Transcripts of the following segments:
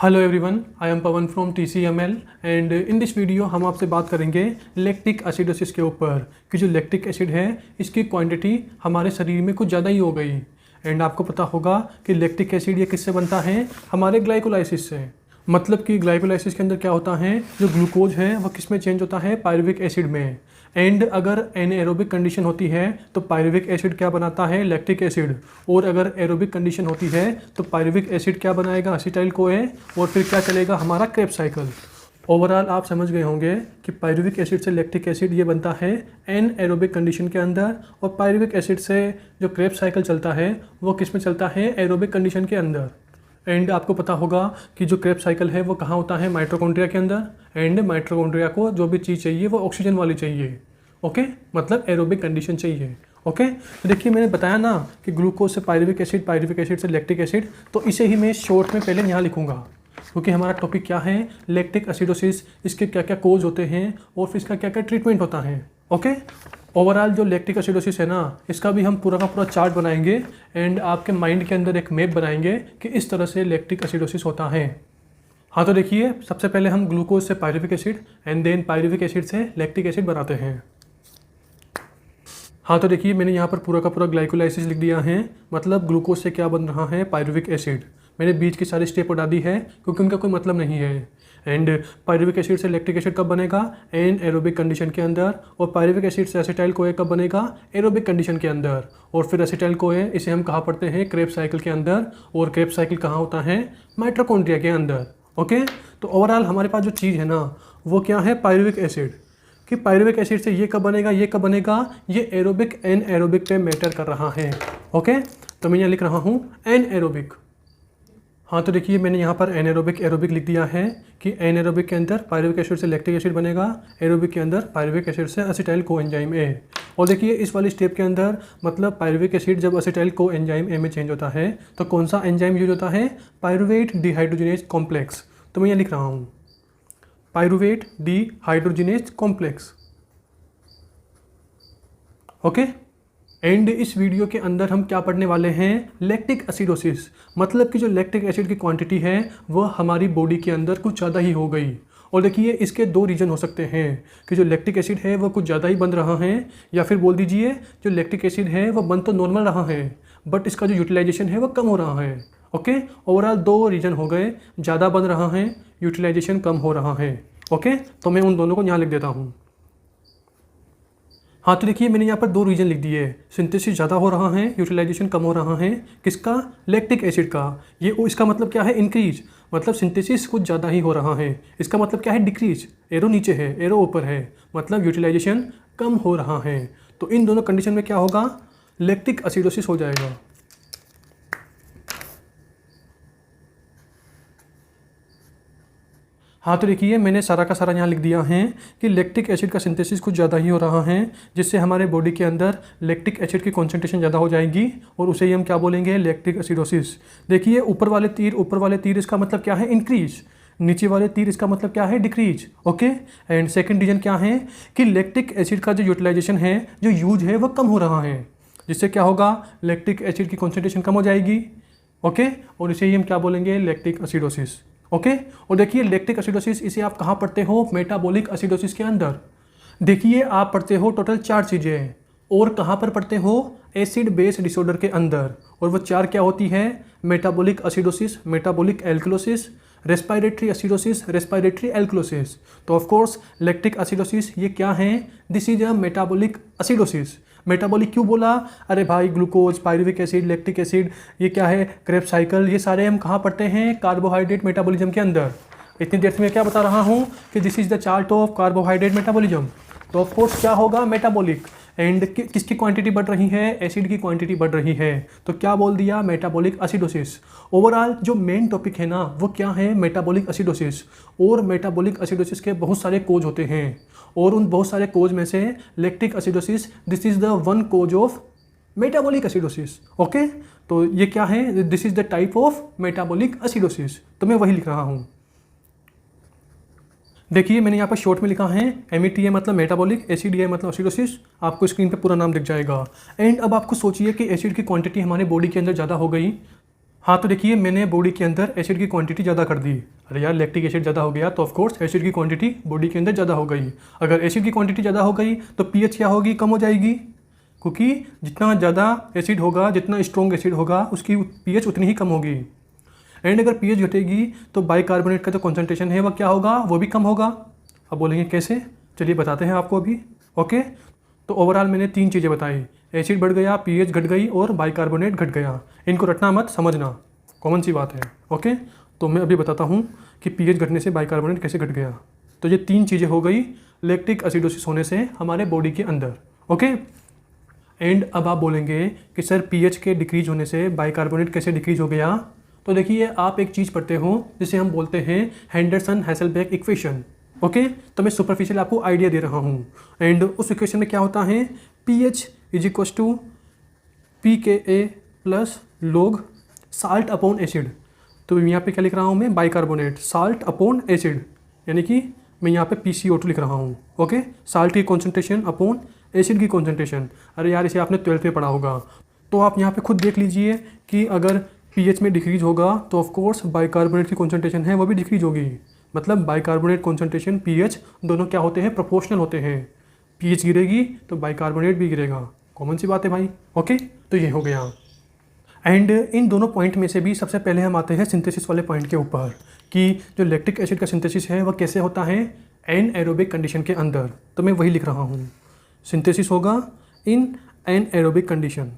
Hello everyone, I am Pawan from TCML and in this video हम आपसे बात करेंगे लैक्टिक एसिडोसिस के ऊपर कि जो लैक्टिक एसिड है इसकी क्वांटिटी हमारे शरीर में कुछ ज़्यादा ही हो गई। एंड आपको पता होगा कि लैक्टिक एसिड ये किससे बनता है, हमारे ग्लाइकोलाइसिस से। मतलब कि ग्लाइकोलाइसिस के अंदर क्या होता है, जो ग्लूकोज है वह किस में चेंज होता है, पायरुविक एसिड में। एंड अगर एनएरोबिक कंडीशन होती है तो पायरुविक एसिड क्या बनाता है, लैक्टिक एसिड। और अगर एरोबिक कंडीशन होती है तो पायरुविक एसिड क्या बनाएगा, असीटाइल CoA। और फिर क्या चलेगा, हमारा क्रेब्स साइकिल। ओवरऑल आप समझ गए होंगे कि पायरुविक एसिड से लैक्टिक एसिड ये बनता है एन एरोबिक कंडीशन के अंदर, और पायरुविक एसिड से जो क्रेब्स साइकिल चलता है वो किस में चलता है, एरोबिक कंडीशन के अंदर। एंड आपको पता होगा कि जो क्रेब्स साइकिल है वो कहाँ होता है, माइटोकॉन्ड्रिया के अंदर। एंड माइटोकॉन्ड्रिया को जो भी चीज़ चाहिए वो ऑक्सीजन वाली चाहिए। ओके, मतलब एरोबिक कंडीशन चाहिए। ओके, तो देखिए मैंने बताया ना कि ग्लूकोज से पायरुविक एसिड से लैक्टिक एसिड, तो इसे ही मैं शॉर्ट में पहले यहाँ लिखूँगा क्योंकि हमारा टॉपिक क्या है, लैक्टिक एसिडोसिस, इसके क्या क्या कोज होते हैं और फिर इसका क्या क्या ट्रीटमेंट होता है। ओके, ओवरऑल जो लैक्टिक एसिडोसिस है ना, इसका भी हम पूरा का पूरा चार्ट बनाएंगे एंड आपके माइंड के अंदर एक मैप बनाएंगे कि इस तरह से लैक्टिक एसिडोसिस होता है। हाँ, तो देखिए सबसे पहले हम ग्लूकोज से pyruvic acid and then pyruvic acid से लैक्टिक एसिड बनाते हैं। हाँ, तो देखिए मैंने यहाँ पर पूरा का पूरा ग्लाइकोलाइसिस लिख दिया है, मतलब ग्लूकोज से क्या बन रहा है, पायरुविक एसिड। मैंने बीच की सारी स्टेप हटा दी है क्योंकि उनका कोई मतलब नहीं है। एंड पायरुविक एसिड से लैक्टिक एसिड कब बनेगा, एन एरोबिक कंडीशन के अंदर। और पायरुविक एसिड से एसिटाइल CoA कब बनेगा, एरोबिक कंडीशन के अंदर। और फिर एसिटाइल CoA इसे हम कहाँ पढ़ते हैं, क्रेब्स साइकिल के अंदर। और क्रेब्स साइकिल कहाँ होता है, माइटोकॉन्ड्रिया के अंदर। ओके, तो ओवरऑल हमारे पास जो चीज़ है ना वो क्या है, पायरुविक एसिड। कि पायरुविक एसिड से ये कब बनेगा, ये कब बनेगा, ये एरोबिक एन एरोबिक पे मैटर कर रहा है। ओके, तो मैं यहाँ लिख रहा हूँ एन एरोबिक। हाँ, तो देखिए मैंने यहाँ पर एनारोबिक एरोबिक लिख दिया है कि एनारोबिक के अंदर पायरुविक एसिड से लैक्टिक एसिड बनेगा, एरोबिक के अंदर पायरुविक एसिड से एसिटाइल कोएंजाइम ए। और देखिए इस वाली स्टेप के अंदर मतलब पायरुविक एसिड जब एसिटाइल कोएंजाइम ए में चेंज होता है तो कौन सा एंजाइम यूज होता है, पायरुवेट डिहाइड्रोजिनेज कॉम्प्लेक्स। तो मैं यहाँ लिख रहा हूँ pyruvate dehydrogenase complex. Okay, and इस वीडियो के अंदर हम क्या पढ़ने वाले हैं, लैक्टिक एसिडोसिस। मतलब कि जो लैक्टिक एसिड की क्वांटिटी है वह हमारी बॉडी के अंदर कुछ ज़्यादा ही हो गई। और देखिए इसके दो रीज़न हो सकते हैं कि जो लैक्टिक एसिड है वह कुछ ज़्यादा ही बन रहा है, या फिर बोल दीजिए जो लैक्टिक एसिड है वह बन तो नॉर्मल रहा है बट इसका जो यूटिलाइजेशन है वह कम हो रहा है। ओके, ओवरऑल दो रीज़न हो गए, ज़्यादा बन रहा है, यूटिलाइजेशन कम हो रहा है। ओके, तो मैं उन दोनों को यहाँ लिख देता हूँ। हाँ, तो देखिए मैंने यहाँ पर दो रीजन लिख दिए, सिंथेसिस ज़्यादा हो रहा है, यूटिलाइजेशन कम हो रहा है। किसका, लैक्टिक एसिड का। ये इसका मतलब क्या है, इंक्रीज, मतलब सिंथेसिस कुछ ज़्यादा ही हो रहा है। इसका मतलब क्या है, डिक्रीज, एरो नीचे है एरो ऊपर है, मतलब यूटिलाइजेशन कम हो रहा है। तो इन दोनों कंडीशन में क्या होगा, लैक्टिक एसिडोसिस हो जाएगा। हाँ, तो देखिए मैंने सारा का सारा यहाँ लिख दिया है कि लैक्टिक एसिड का सिंथेसिस कुछ ज़्यादा ही हो रहा है, जिससे हमारे बॉडी के अंदर लैक्टिक एसिड की कॉन्सेंट्रेशन ज़्यादा हो जाएगी और उसे ही हम क्या बोलेंगे, लैक्टिक एसिडोसिस। देखिए ऊपर वाले तीर इसका मतलब क्या है, इंक्रीज, नीचे वाले तीर इसका मतलब क्या है, decrease. Okay, and second reason क्या है कि लैक्टिक एसिड का जो यूटिलाइजेशन है, जो यूज है वह कम हो रहा है, जिससे क्या होगा, लैक्टिक एसिड की कॉन्सेंट्रेशन कम हो जाएगी। ओके, और इसे ही हम क्या बोलेंगे, लैक्टिक एसिडोसिस। ओके, और देखिए लैक्टिक एसिडोसिस इसे आप कहाँ पढ़ते हो, मेटाबॉलिक एसिडोसिस के अंदर। देखिए आप पढ़ते हो टोटल 4 चीज़ें, और कहाँ पर पढ़ते हो, एसिड बेस डिसऑर्डर के अंदर। और वो 4 क्या होती है, metabolic acidosis, metabolic alkalosis, respiratory acidosis, respiratory alkalosis. तो ऑफ कोर्स लैक्टिक एसिडोसिस ये क्या है, this is a metabolic acidosis. Metabolic क्यों बोला, अरे भाई glucose, pyruvic acid, lactic acid, ये क्या है, क्रेब्स साइकिल, ये सारे हम कहाँ पढ़ते हैं, कार्बोहाइड्रेट मेटाबॉलिज्म के अंदर। इतनी देर से मैं क्या बता रहा हूँ कि this is the chart of carbohydrate metabolism. तो ऑफ कोर्स क्या होगा, मेटाबॉलिक। एंड किसकी क्वांटिटी बढ़ रही है, एसिड की क्वांटिटी बढ़ रही है, तो क्या बोल दिया, मेटाबॉलिक एसिडोसिस। ओवरऑल जो मेन टॉपिक है ना वो क्या है, मेटाबॉलिक एसिडोसिस। और मेटाबॉलिक एसिडोसिस के बहुत सारे कोज होते हैं, और उन बहुत सारे कोज में से lactic acidosis this is the one cause of metabolic acidosis. Okay, तो ये क्या है, this is the type of metabolic acidosis. तो मैं वही लिख रहा हूँ। देखिए मैंने यहाँ पर शॉर्ट में लिखा है META मतलब मेटाबॉलिक, ACDI मतलब एसिडोसिस। आपको स्क्रीन पे पूरा नाम दिख जाएगा। एंड अब आपको सोचिए कि एसिड की क्वांटिटी हमारे बॉडी के अंदर ज़्यादा हो गई, हाँ, तो देखिए मैंने बॉडी के अंदर एसिड की क्वांटिटी ज़्यादा कर दी। अरे यार, लैक्टिक एसिड ज़्यादा हो गया तो ऑफ कोर्स एसिड की क्वांटिटी बॉडी के अंदर ज़्यादा हो गई। अगर एसिड की क्वांटिटी ज़्यादा हो गई तो पीएच क्या होगी, कम हो जाएगी, क्योंकि जितना ज़्यादा एसिड होगा, जितना स्ट्रॉन्ग एसिड होगा, उसकी पीएच उतनी ही कम होगी। एंड अगर पीएच घटेगी तो बाइकार्बोनेट का जो कॉन्सेंट्रेशन है वह क्या होगा, वो भी कम होगा। अब बोलेंगे कैसे, चलिए बताते हैं आपको अभी। ओके, तो ओवरऑल मैंने 3 चीज़ें बताई, एसिड बढ़ गया, पीएच घट गई और बाइकार्बोनेट घट गया। इनको रटना मत, समझना, कॉमन सी बात है। ओके, तो मैं अभी बताता हूँ कि पीएच घटने से बाइकार्बोनेट कैसे घट गया। तो ये 3 चीज़ें हो गई लैक्टिक एसिडोसिस होने से हमारे बॉडी के अंदर। ओके, एंड अब आप बोलेंगे कि सर पीएच के डिक्रीज होने से बाइकार्बोनेट कैसे डिक्रीज हो गया। तो देखिए, आप एक चीज़ पढ़ते हो जिसे हम बोलते हैं हेंडरसन-हैसेलबैक इक्वेशन। ओके, तो मैं सुपरफिशियल आपको आइडिया दे रहा हूँ। एंड उस इक्वेशन में क्या होता है, pH is equals to pKa plus log salt upon acid. तो यहाँ पे क्या लिख रहा हूँ मैं, बाइकार्बोनेट साल्ट अपॉन एसिड, यानी कि मैं यहाँ पे PCO2 लिख रहा हूँ। ओके, साल्ट की कॉन्सेंट्रेशन अपॉन एसिड की कॉन्सेंट्रेशन। अरे यार, इसे आपने 12th में पढ़ा होगा। तो आप यहाँ पे खुद देख लीजिए कि अगर पीएच में डिक्रीज होगा तो ऑफ कोर्स बाइकार्बोनेट की कॉन्सेंट्रेशन है वो भी डिक्रीज होगी। मतलब बाइकार्बोनेट कॉन्सेंट्रेशन पीएच दोनों क्या होते हैं, प्रोपोर्शनल होते हैं। पीएच गिरेगी तो बाइकार्बोनेट भी गिरेगा, कॉमन सी बात है भाई। ओके, तो ये हो गया। एंड इन दोनों पॉइंट में से भी सबसे पहले हम आते हैं सिंथेसिस वाले पॉइंट के ऊपर कि जो लैक्टिक एसिड का सिंथेसिस है वह कैसे होता है, एनएरोबिक कंडीशन के अंदर। तो मैं वही लिख रहा हूँ, सिंथेसिस होगा in anaerobic condition.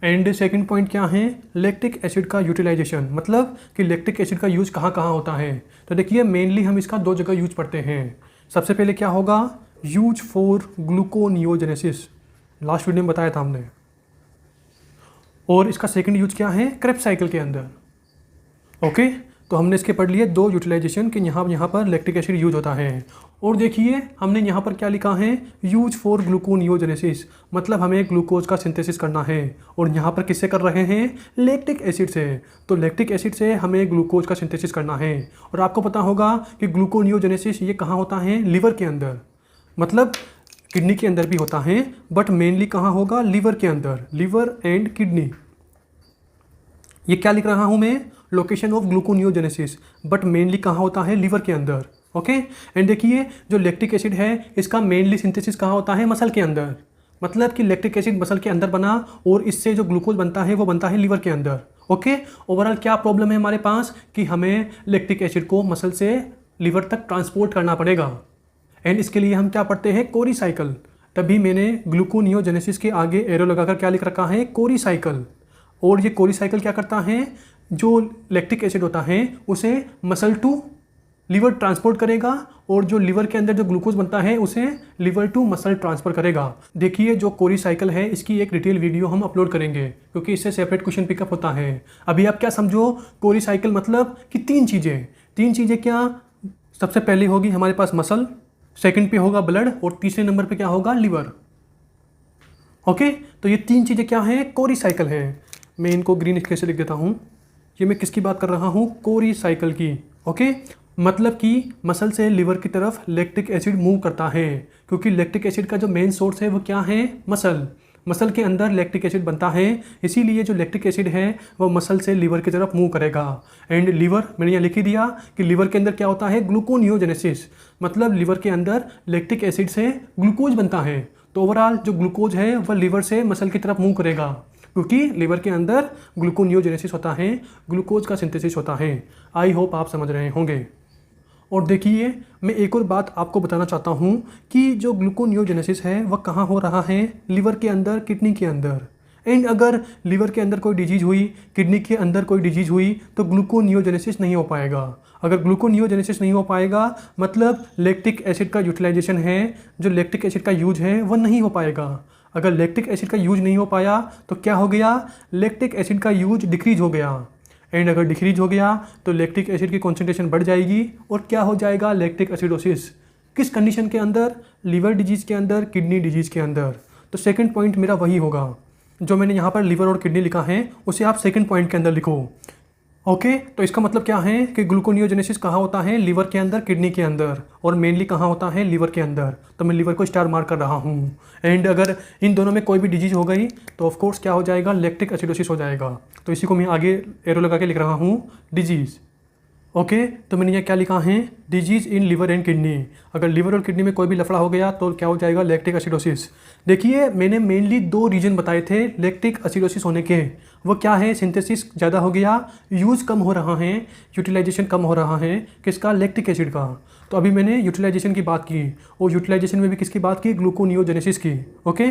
And second point क्या है, लैक्टिक एसिड का यूटिलाइजेशन, मतलब कि लैक्टिक एसिड का यूज कहाँ कहाँ होता है। तो देखिए, मेनली हम इसका 2 जगह यूज पढ़ते हैं। सबसे पहले क्या होगा, use for gluconeogenesis, last video में बताया था हमने। और इसका सेकंड यूज क्या है, क्रेब्स साइकिल के अंदर। ओके, तो हमने इसके पढ़ लिए 2 यूटिलाइजेशन कि यहाँ पर लैक्टिक एसिड यूज होता है। और देखिए, हमने यहाँ पर क्या लिखा है, यूज फॉर ग्लूकोनियोजेनेसिस, मतलब हमें ग्लूकोज का सिंथेसिस करना है। और यहाँ पर किससे कर रहे हैं, लैक्टिक एसिड से। तो लैक्टिक एसिड से हमें ग्लूकोज का सिंथेसिस करना है। और आपको पता होगा कि ग्लूकोनियोजेनेसिस ये कहाँ होता है, लिवर के अंदर। मतलब किडनी के अंदर भी होता है, बट मेनली कहाँ होगा, लिवर के अंदर, लिवर एंड किडनी। ये क्या लिख रहा हूँ मैं, location of gluconeogenesis, but mainly कहाँ होता है, लिवर के अंदर। ओके, एंड देखिए, जो लैक्टिक एसिड है इसका मेनली सिंथेसिस कहाँ होता है, मसल के अंदर। मतलब कि लैक्टिक एसिड मसल के अंदर बना और इससे जो ग्लूकोज बनता है वो बनता है लिवर के अंदर। ओके, ओवरऑल क्या प्रॉब्लम है हमारे पास कि हमें लैक्टिक एसिड को मसल से लिवर तक ट्रांसपोर्ट करना पड़ेगा। एंड इसके लिए हम क्या पढ़ते हैं, कोरी साइकिल। तभी मैंने ग्लूकोनियोजेनेसिस के आगे एरो लगाकर क्या लिख रखा है, कोरी साइकिल। और ये कोरी साइकिल क्या करता है, जो लैक्टिक एसिड होता है उसे मसल टू लिवर ट्रांसपोर्ट करेगा और जो लिवर के अंदर जो ग्लूकोज बनता है उसे लिवर टू मसल ट्रांसफर करेगा। देखिए, जो कोरी साइकिल है इसकी एक डिटेल वीडियो हम अपलोड करेंगे क्योंकि इससे सेपरेट क्वेश्चन पिकअप होता है। अभी आप क्या समझो, कोरी साइकिल मतलब कि 3 चीज़ें क्या, सबसे पहले होगी हमारे पास मसल, सेकंड पे होगा ब्लड और तीसरे नंबर पे क्या होगा, लिवर। ओके, तो ये 3 चीज़ें क्या हैं, कोरी साइकिल है। मैं इनको ग्रीन कैसे लिख देता हूँ, ये मैं किसकी बात कर रहा हूँ, कोरी साइकिल की। ओके, मतलब कि मसल से लिवर की तरफ लैक्टिक एसिड मूव करता है, क्योंकि लैक्टिक एसिड का जो मेन सोर्स है वो क्या है, मसल के अंदर लैक्टिक एसिड बनता है। इसीलिए जो लैक्टिक एसिड है वो मसल से लिवर की तरफ मूव करेगा। एंड लिवर, मैंने यहाँ लिख ही दिया कि लिवर के अंदर क्या होता है, ग्लूकोनियोजेनेसिस, मतलब लिवर के अंदर लैक्टिक एसिड से ग्लूकोज बनता है। तो ओवरऑल जो ग्लूकोज है वह लिवर से मसल की तरफ मूव करेगा, क्योंकि लिवर के अंदर ग्लूकोनियोजेनेसिस होता है, ग्लूकोज का सिंथेसिस होता है। आई होप आप समझ रहे होंगे। और देखिए, मैं एक और बात आपको बताना चाहता हूँ कि जो ग्लूकोनियोजेनेसिस है वह कहाँ हो रहा है, लिवर के अंदर, किडनी के अंदर। एंड अगर लिवर के अंदर कोई डिजीज़ हुई, किडनी के अंदर कोई डिजीज़ हुई तो ग्लूकोनियोजेनेसिस नहीं हो पाएगा। अगर ग्लूकोनियोजेनेसिस नहीं हो पाएगा मतलब लैक्टिक एसिड का यूटिलाइजेशन है, जो लैक्टिक एसिड का यूज है वह नहीं हो पाएगा। अगर लैक्टिक एसिड का यूज नहीं हो पाया तो क्या हो गया, लैक्टिक एसिड का यूज डिक्रीज हो गया। एंड अगर डिक्रीज हो गया तो लैक्टिक एसिड की कॉन्सेंट्रेशन बढ़ जाएगी और क्या हो जाएगा, लैक्टिक एसिडोसिस। किस कंडीशन के अंदर, लिवर डिजीज़ के अंदर, किडनी डिजीज़ के अंदर। तो सेकंड पॉइंट मेरा वही होगा, जो मैंने यहाँ पर लिवर और किडनी लिखा है उसे आप सेकंड पॉइंट के अंदर लिखो। ओके तो इसका मतलब क्या है कि ग्लूकोनियोजेनेसिस कहाँ होता है, लिवर के अंदर, किडनी के अंदर, और मेनली कहाँ होता है, लिवर के अंदर। तो मैं लिवर को स्टार मार्क कर रहा हूँ। एंड अगर इन दोनों में कोई भी डिजीज हो गई तो ऑफ कोर्स क्या हो जाएगा, लैक्टिक एसिडोसिस हो जाएगा। तो इसी को मैं आगे एरो लगा के लिख रहा हूँ, डिजीज़। ओके तो मैंने ये क्या लिखा है, disease in liver and kidney. अगर लिवर और किडनी में कोई भी लफड़ा हो गया तो क्या हो जाएगा, लैक्टिक एसिडोसिस। देखिए मैंने मेनली 2 रीजन बताए थे लैक्टिक एसिडोसिस होने के। वो क्या है, सिंथेसिस ज़्यादा हो गया, यूज़ कम हो रहा है, यूटिलाइजेशन कम हो रहा है, किसका, लैक्टिक एसिड का। तो अभी मैंने यूटिलाइजेशन की बात की, और यूटिलाइजेशन में भी किसकी बात की, ग्लूकोनियोजेनेसिस की। ओके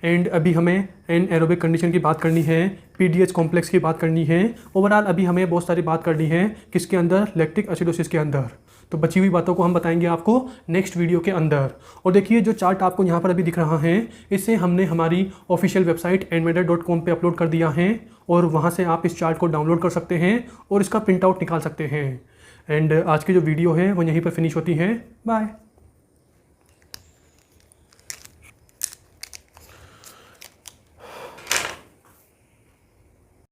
एंड अभी हमें एनएरोबिक कंडीशन की बात करनी है, पीडीएच कॉम्प्लेक्स की बात करनी है। ओवरऑल अभी हमें बहुत सारी बात करनी है किसके अंदर, लैक्टिक एसिडोसिस के अंदर। तो बची हुई बातों को हम बताएंगे आपको नेक्स्ट वीडियो के अंदर। और देखिए जो चार्ट आपको यहाँ पर अभी दिख रहा है, इसे हमने हमारी ऑफिशियल वेबसाइट nmeda.com पे अपलोड कर दिया है, और वहाँ से आप इस चार्ट को डाउनलोड कर सकते हैं और इसका प्रिंट आउट निकाल सकते हैं। एंड आज की जो वीडियो है वो यहीं पर फिनिश होती है। बाय।